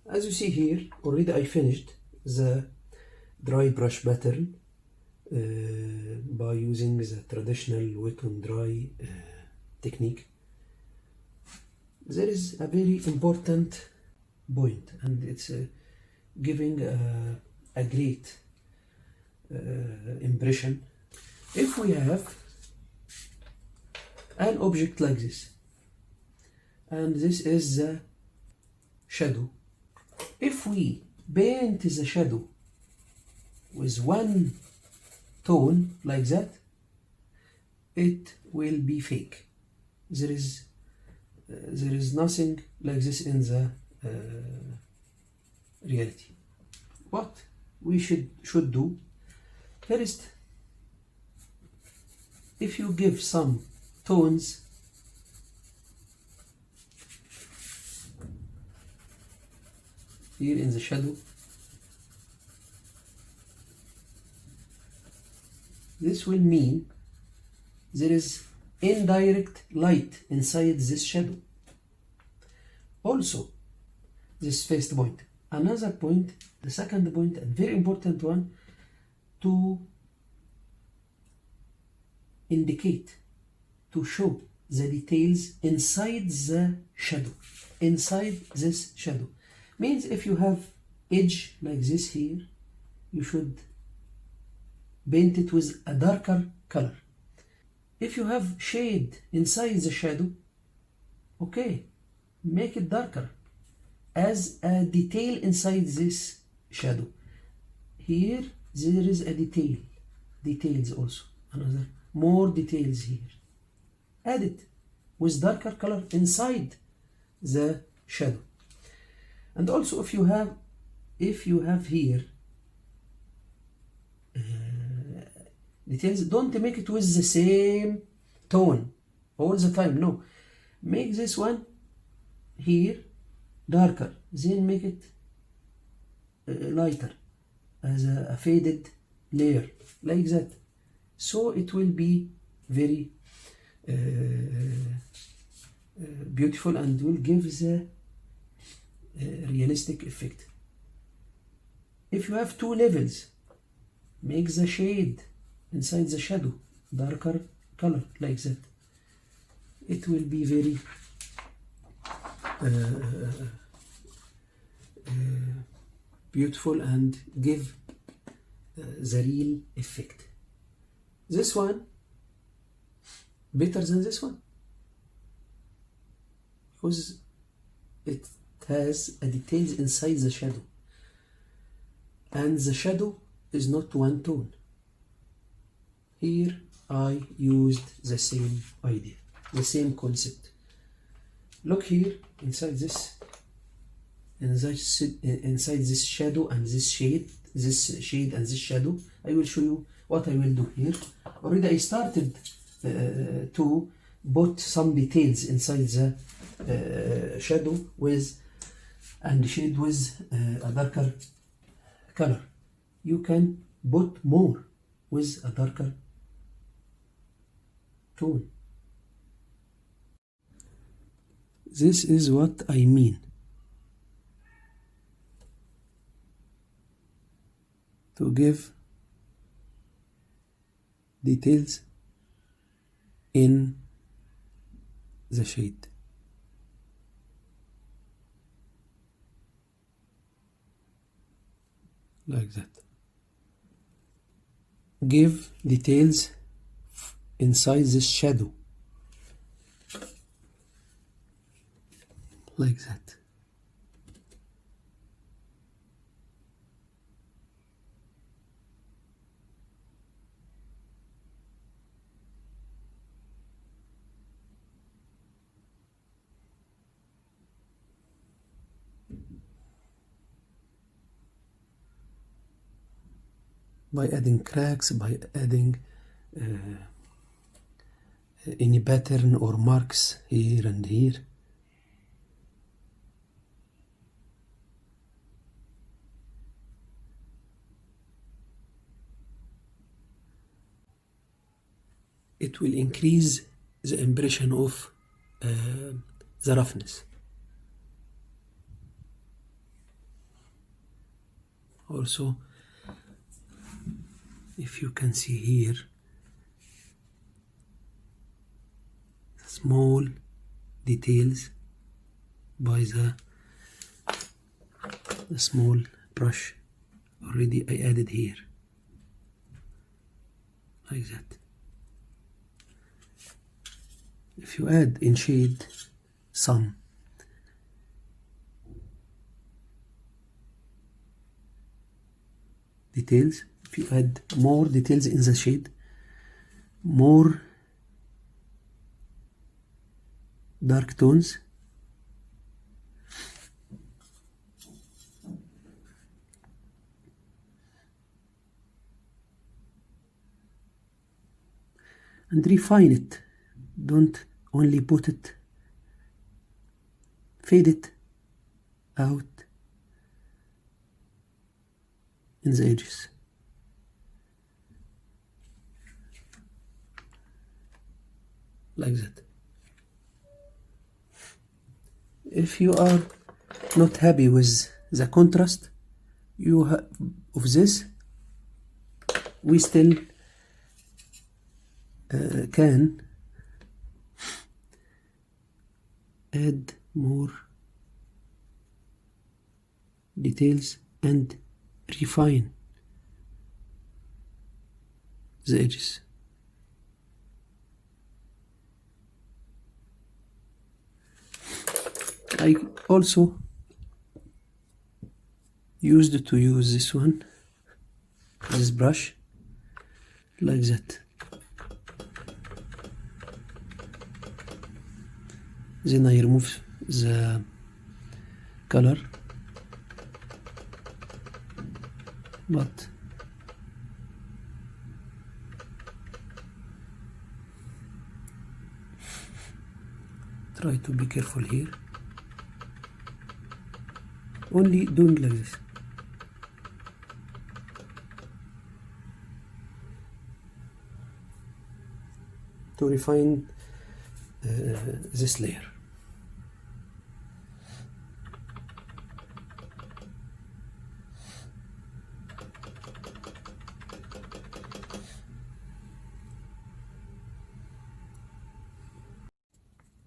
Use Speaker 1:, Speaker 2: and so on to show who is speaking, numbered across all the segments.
Speaker 1: As you see here, already I finished the dry brush pattern by using the traditional wet on dry technique. There is a very important point, and it's giving a great impression. If we have an object like this, and this is the shadow, if we paint the shadow with one tone like that, it will be fake. There is nothing like this in the reality. What we should do first, if you give some tones here in the shadow, this will mean there is indirect light inside this shadow. Also, this first point. Another point, the second point, and very important one, to indicate, to show the details inside the shadow, inside this shadow. Means if you have edge like this here, you should paint it with a darker color. If you have shade inside the shadow, okay, make it darker as a detail inside this shadow. Here there is a details also, another more details here. Add it with darker color inside the shadow. And also if you have here details, don't make it with the same tone all the time. No, make this one here darker, then make it lighter as a faded layer like that, so it will be very beautiful and will give the realistic effect. If you have two levels, make the shade inside the shadow darker color like that. It will be very beautiful and give the real effect. This one better than this one because it has a details inside the shadow, and the shadow is not one tone. Here I used the same idea, the same concept. Look here inside this shadow and this shade, and this shadow. I will show you what I will do here. Already I started to put some details inside the shadow with and shade with a darker color. You can put more with a darker tone. This is what I mean. To give details in the shade. Like that. Give details inside this shadow. Like that. By adding cracks, by adding any pattern or marks here and here. It will increase the impression of the roughness. Also, if you can see here, small details by the small brush already I added here, like that. If you add in shade some details, if you add more details in the shade, more dark tones, and refine it. Don't only put it, fade it out in the edges. Like that. If you are not happy with the contrast of this, we still can add more details and refine the edges. I also used to use this one, this brush, like that. Then I remove the color, but try to be careful here. Only doing like this. To refine this layer.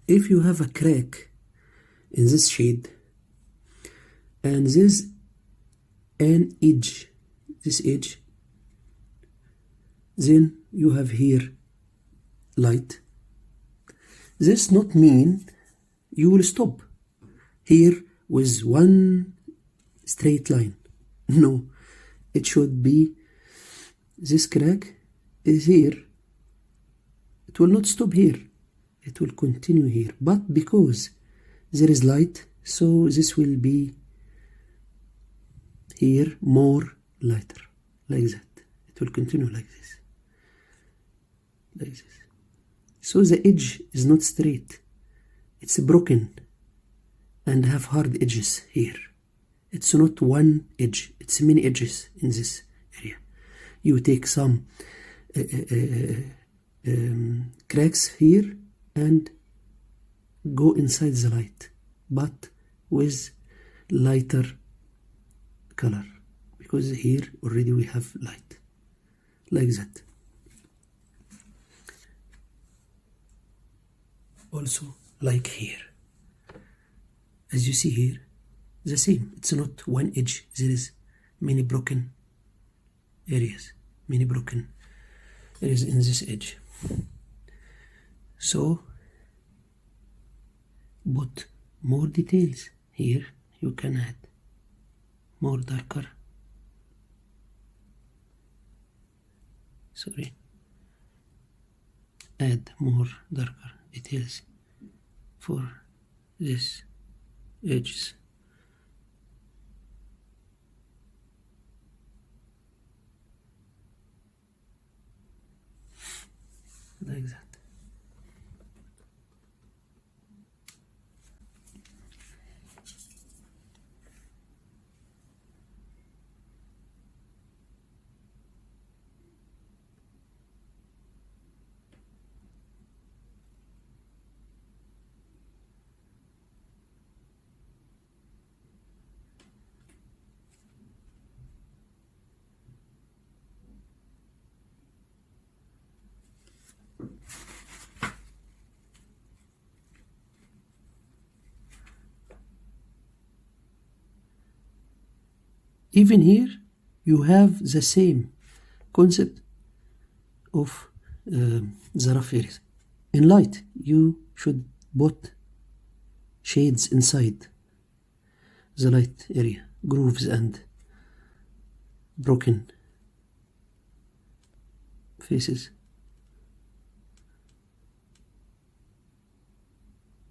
Speaker 1: If you have a crack in this shade and there's an edge, this edge, then you have here light. This not mean you will stop here with one straight line. No, it should be this crack is here. It will not stop here. It will continue here. But because there is light, so this will be here more lighter, like that. It will continue like this. Like this. So the edge is not straight. It's broken and have hard edges here. It's not one edge. It's many edges in this area. You take some cracks here and go inside the light, but with lighter color, because here already we have light, like that. Also like here, as you see here, the same. It's not one edge. There is many broken areas, many broken areas in this edge. So put more details here. You can add more darker, add more darker details for this edges. Like that. even here you have the same concept of the rough areas. In light, you should put shades inside the light area, grooves and broken faces.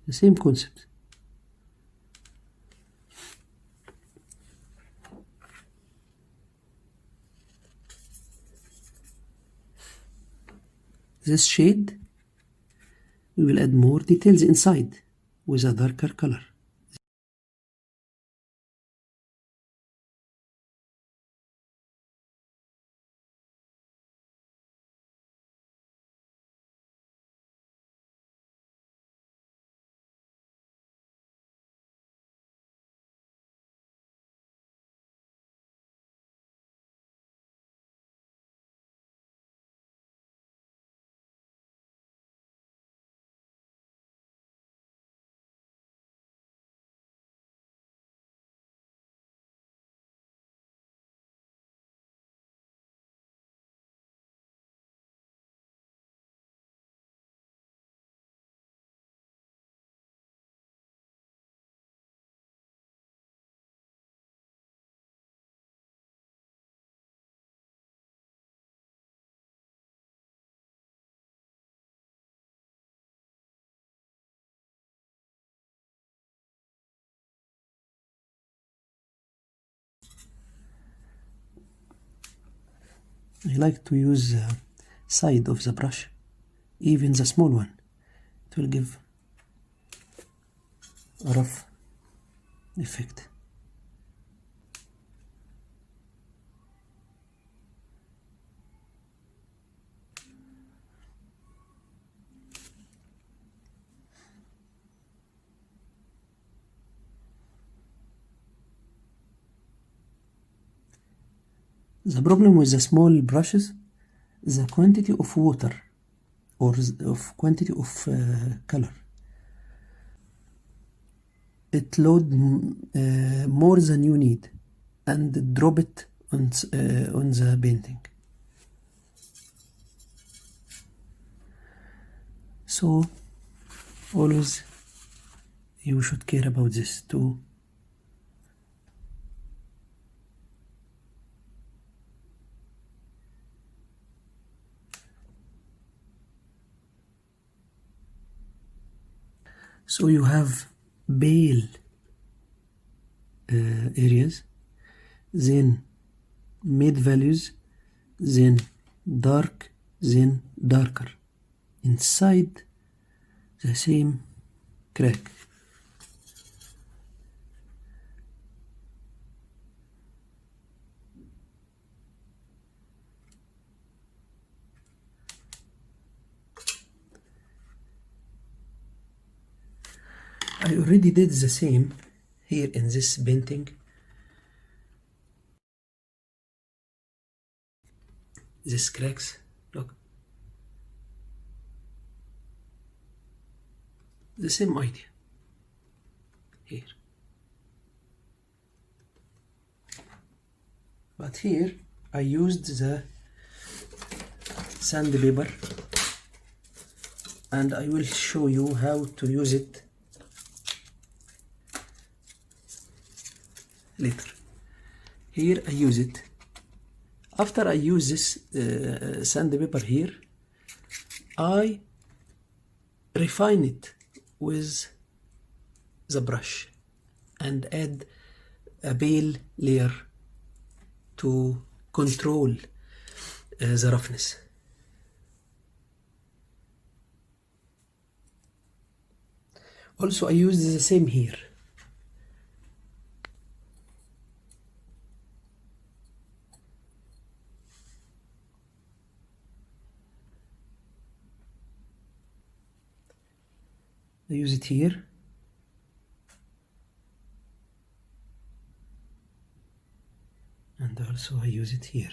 Speaker 1: The same concept. This shade, we will add more details inside with a darker color. I like to use the side of the brush, even the small one. It will give a rough effect. The problem with the small brushes, the quantity of water or of quantity of color. It load more than you need and drop it on the painting. So always you should care about this too. So you have pale areas, then mid values, then dark, then darker inside the same crack. I already did the same here in this painting. This cracks, look. The same idea here. But here I used the sandpaper and I will show you how to use it later. Here I use it. After I use this sandpaper here, I refine it with the brush and add a pale layer to control the roughness. Also, I use the same here. I use it here. And also I use it here.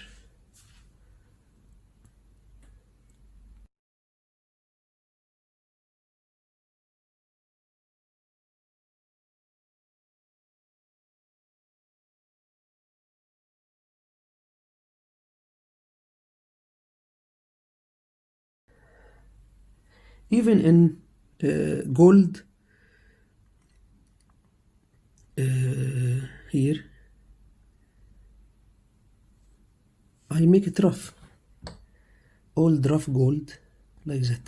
Speaker 1: even in gold here I make it rough, old rough gold like that.